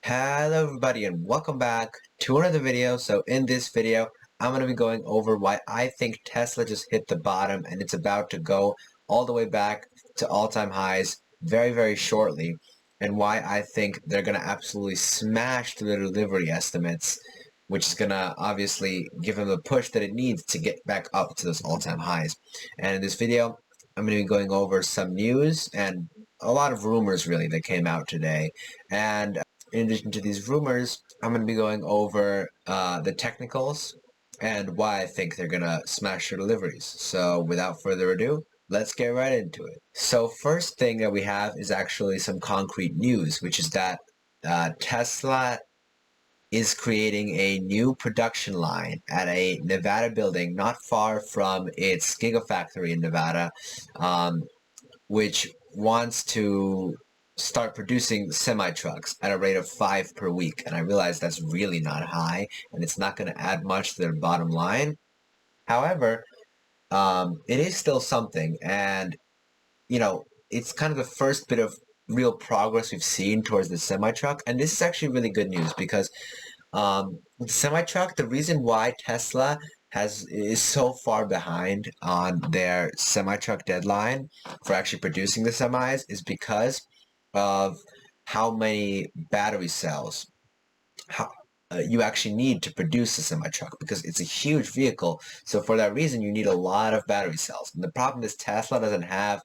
Hello everybody and welcome back to another video. So in this video, I'm going to be going over why I think Tesla just hit the bottom and it's about to go all the way back to all-time highs very shortly, and why I think they're going to absolutely smash through their delivery estimates, which is going to obviously give them the push that it needs to get back up to those all-time highs. And in this video, I'm going to be going over some news and a lot of rumors really that came out today. And in addition to these rumors, I'm going to be going over the technicals and why I think they're going to smash their deliveries. So without further ado, let's get right into it. So first thing that we have is actually some concrete news, which is that Tesla is creating a new production line at a Nevada building not far from its Gigafactory in Nevada, which wants to start producing semi-trucks at a rate of 5 per week. And I realize that's really not high, and it's not going to add much to their bottom line. However, it is still something, and it's kind of the first bit of real progress we've seen towards the semi-truck. And this is actually really good news because the semi-truck, the reason why Tesla is so far behind on their semi-truck deadline for actually producing the semis is because of how many battery cells you actually need to produce a semi-truck, because it's a huge vehicle. So for that reason, you need a lot of battery cells. And the problem is Tesla doesn't have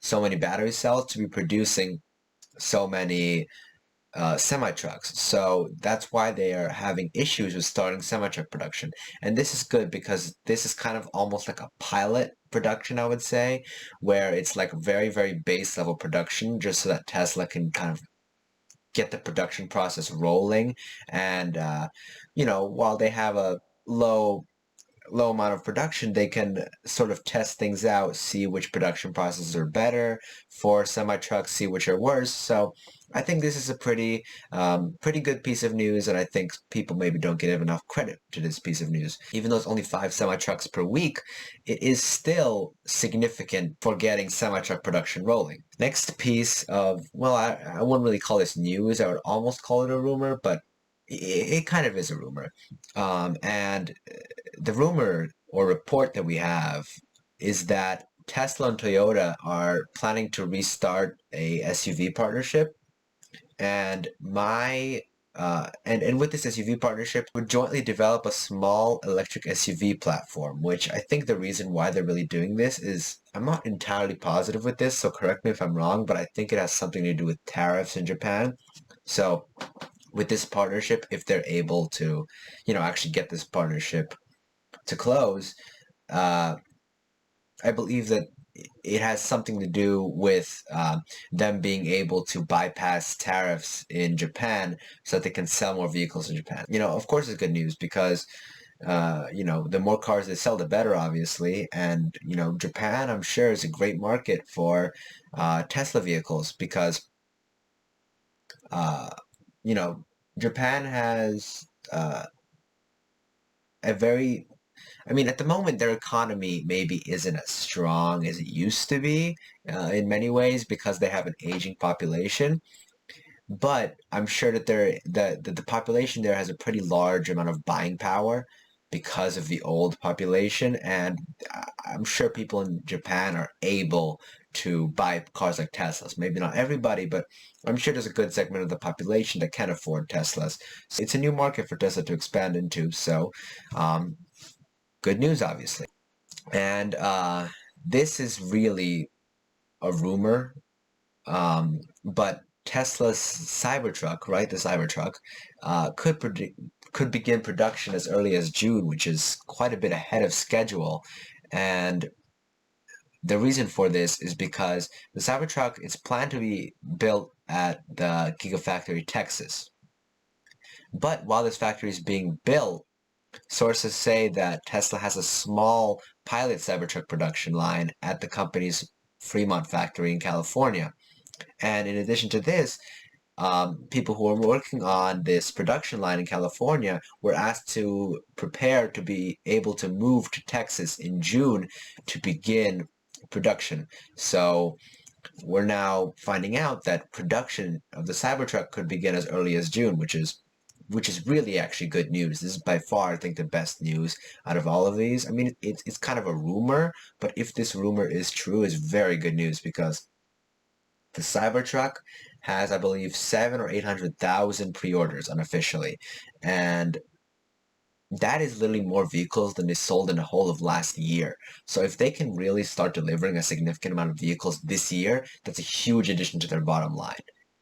so many battery cells to be producing so many semi-trucks. So that's why they are having issues with starting semi-truck production. And this is good because this is kind of almost like a pilot production, I would say, where it's like very base level production, just so that Tesla can kind of get the production process rolling. And while they have a low amount of production, they can sort of test things out, see which production processes are better for semi-trucks, see which are worse. So I think this is a pretty good piece of news, and I think people maybe don't give enough credit to this piece of news. Even though it's only 5 semi-trucks per week, it is still significant for getting semi-truck production rolling. Next piece of, well, I wouldn't really call this news, I would almost call it a rumor, but it kind of is a rumor. And the rumor or report that we have is that Tesla and Toyota are planning to restart a SUV partnership, and with this SUV partnership would jointly develop a small electric SUV platform. Which I think the reason why they're really doing this is, I'm not entirely positive with this, so correct me if I'm wrong, but I think it has something to do with tariffs in Japan. So with this partnership, if they're able to, actually get this partnership to close, I believe that it has something to do with them being able to bypass tariffs in Japan so that they can sell more vehicles in Japan. Of course, it's good news because, the more cars they sell, the better, obviously. And, Japan, I'm sure, is a great market for Tesla vehicles because, Japan has a very, at the moment, their economy maybe isn't as strong as it used to be in many ways because they have an aging population. But I'm sure that the population there has a pretty large amount of buying power because of the old population, and I'm sure people in Japan are able to buy cars like Teslas. Maybe not everybody, but I'm sure there's a good segment of the population that can afford Teslas. So it's a new market for Tesla to expand into. So good news, obviously. And this is really a rumor, but Tesla's Cybertruck, right, the Cybertruck, could begin production as early as June, which is quite a bit ahead of schedule. And the reason for this is because the Cybertruck is planned to be built at the Gigafactory, Texas. But while this factory is being built, sources say that Tesla has a small pilot Cybertruck production line at the company's Fremont factory in California. And in addition to this, people who are working on this production line in California were asked to prepare to be able to move to Texas in June to begin production. So we're now finding out that production of the Cybertruck could begin as early as June, which is really actually good news. This is by far, I think, the best news out of all of these. I mean, it's kind of a rumor, but if this rumor is true, it's very good news because the Cybertruck has, I believe, 700,000 or 800,000 pre-orders unofficially, and that is literally more vehicles than they sold in the whole of last year. So if they can really start delivering a significant amount of vehicles this year, that's a huge addition to their bottom line.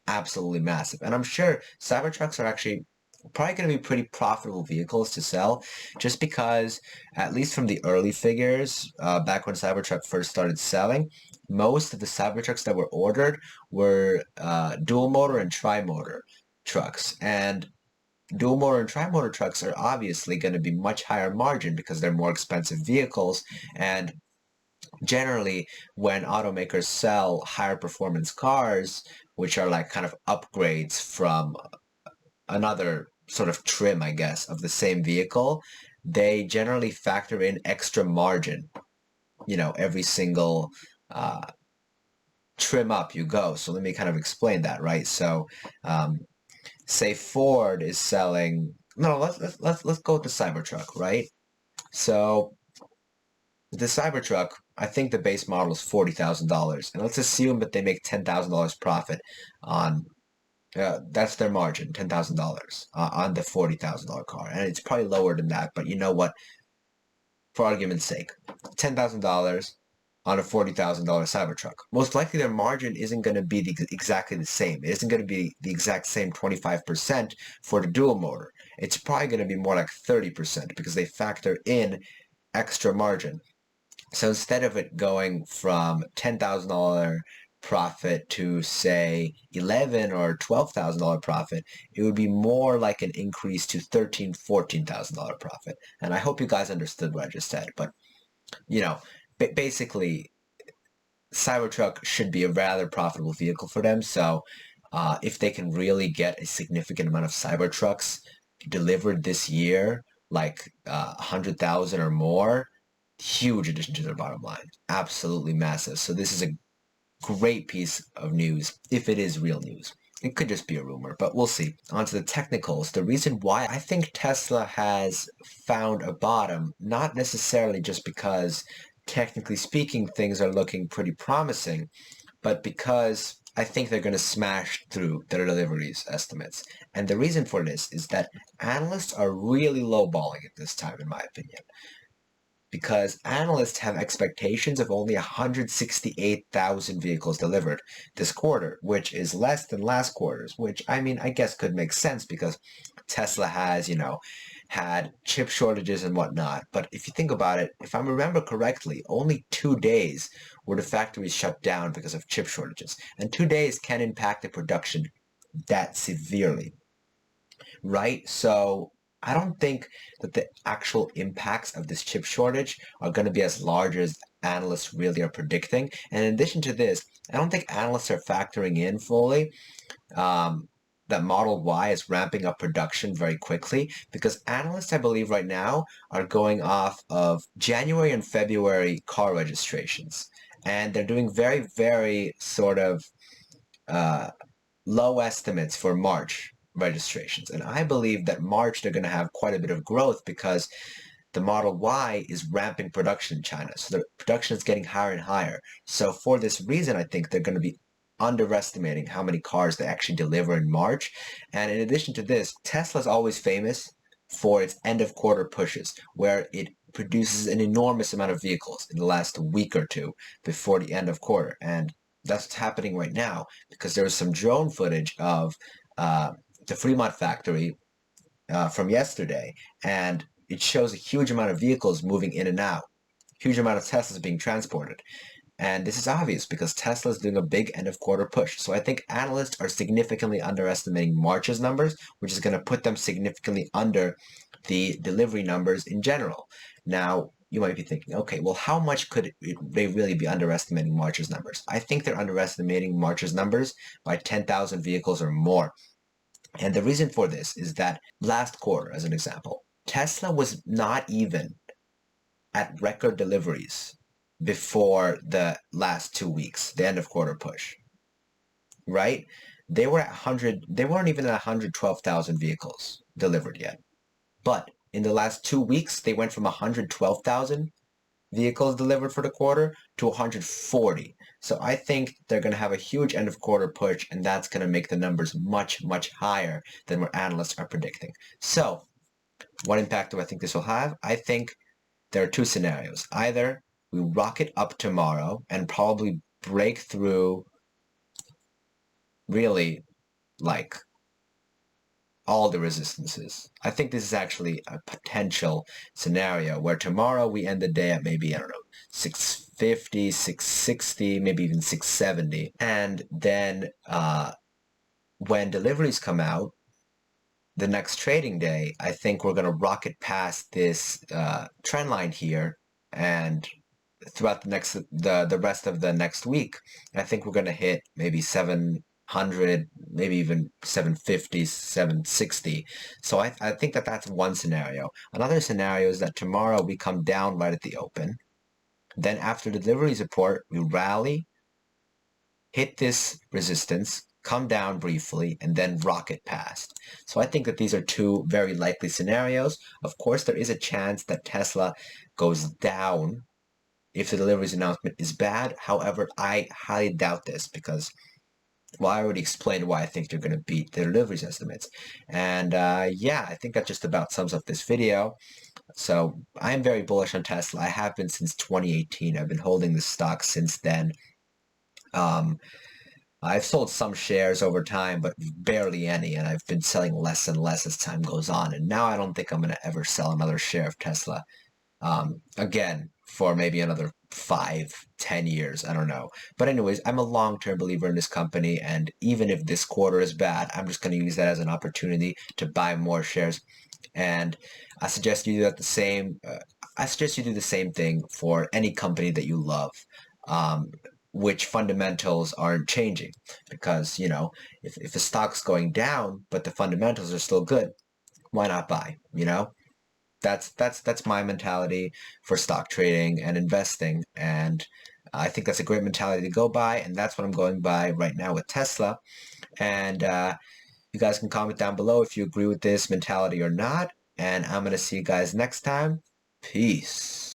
Absolutely massive. And I'm sure Cybertrucks are actually probably going to be pretty profitable vehicles to sell just because, at least from the early figures, back when Cybertruck first started selling, most of the Cybertrucks that were ordered were dual motor and tri-motor trucks. And dual motor and tri-motor trucks are obviously going to be much higher margin because they're more expensive vehicles. And generally, when automakers sell higher performance cars, which are like kind of upgrades from another sort of trim, I guess, of the same vehicle, they generally factor in extra margin, every single trim up you go. So let me kind of explain that, right? So say Ford is selling. No, let's go with the Cybertruck, right? So the Cybertruck, I think the base model is $40,000, and let's assume that they make $10,000 profit on. That's their margin, $10,000 on the $40,000 car, and it's probably lower than that. But you know what? For argument's sake, $10,000 on a $40,000 Cybertruck. Most likely their margin isn't going to be exactly the same. It isn't going to be the exact same 25% for the dual motor. It's probably going to be more like 30% because they factor in extra margin. So instead of it going from $10,000 profit to say $11,000 or $12,000 profit, it would be more like an increase to $13,000, $14,000 profit. And I hope you guys understood what I just said. But basically, Cybertruck should be a rather profitable vehicle for them. So if they can really get a significant amount of Cybertrucks delivered this year, like 100,000 or more, huge addition to their bottom line. Absolutely massive. So this is a great piece of news if it is real news. It could just be a rumor, but we'll see. On to the technicals. The reason why I think Tesla has found a bottom, not necessarily just because, technically speaking, things are looking pretty promising, but because I think they're going to smash through their deliveries estimates. And the reason for this is that analysts are really lowballing at this time, in my opinion, because analysts have expectations of only 168,000 vehicles delivered this quarter, which is less than last quarter's, which, I mean, I guess could make sense because Tesla has, had chip shortages and whatnot. But if you think about it, if I remember correctly, only 2 days were the factories shut down because of chip shortages. And 2 days can impact the production that severely, right? So I don't think that the actual impacts of this chip shortage are going to be as large as analysts really are predicting. And in addition to this, I don't think analysts are factoring in fully that Model Y is ramping up production very quickly because analysts, I believe, right now are going off of January and February car registrations. And they're doing very, very sort of low estimates for March registrations. And I believe that March they're going to have quite a bit of growth because the Model Y is ramping production in China. So the production is getting higher and higher. So for this reason, I think they're going to be underestimating how many cars they actually deliver in March. And in addition to this, Tesla's always famous for its end of quarter pushes, where it produces an enormous amount of vehicles in the last week or two before the end of quarter. And that's what's happening right now because there was some drone footage of the Fremont factory from yesterday, and it shows a huge amount of vehicles moving in and out, huge amount of Teslas being transported. And this is obvious because Tesla is doing a big end of quarter push. So I think analysts are significantly underestimating March's numbers, which is going to put them significantly under the delivery numbers in general. Now, you might be thinking, okay, well, how much could they really be underestimating March's numbers? I think they're underestimating March's numbers by 10,000 vehicles or more. And the reason for this is that last quarter, as an example, Tesla was not even at record deliveries before the last 2 weeks, the end of quarter push, right? They were at 100, they weren't even at 112,000 vehicles delivered yet. But in the last 2 weeks, they went from 112,000 vehicles delivered for the quarter to 140. So I think they're going to have a huge end of quarter push, and that's going to make the numbers much, much higher than what analysts are predicting. So what impact do I think this will have? I think there are two scenarios. Either we rocket up tomorrow and probably break through really like all the resistances. I think this is actually a potential scenario where tomorrow we end the day at maybe, I don't know, 650, 660, maybe even 670. And then when deliveries come out, the next trading day, I think we're going to rocket past this trend line here, and throughout the rest of the next week, I think we're going to hit maybe 700, maybe even 750, 760. So I think that that's one scenario. Another scenario is that tomorrow we come down right at the open. Then after the deliveries report, we rally, hit this resistance, come down briefly, and then rocket past. So I think that these are two very likely scenarios. Of course, there is a chance that Tesla goes down if the deliveries announcement is bad. However, I highly doubt this because, well, I already explained why I think they're going to beat their deliveries estimates. And yeah, I think that just about sums up this video. So I am very bullish on Tesla. I have been since 2018. I've been holding the stock since then. I've sold some shares over time, but barely any, and I've been selling less and less as time goes on. And now I don't think I'm going to ever sell another share of Tesla again for maybe another 5-10 years. I don't know. But anyways, I'm a long-term believer in this company, and even if this quarter is bad, I'm just going to use that as an opportunity to buy more shares. And I suggest you do that the same. I suggest you do the same thing for any company that you love. Which fundamentals aren't changing, because if the stock's going down but the fundamentals are still good, why not buy? That's my mentality for stock trading and investing, and I think that's a great mentality to go by, and that's what I'm going by right now with Tesla. And you guys can comment down below if you agree with this mentality or not, and I'm going to see you guys next time. Peace.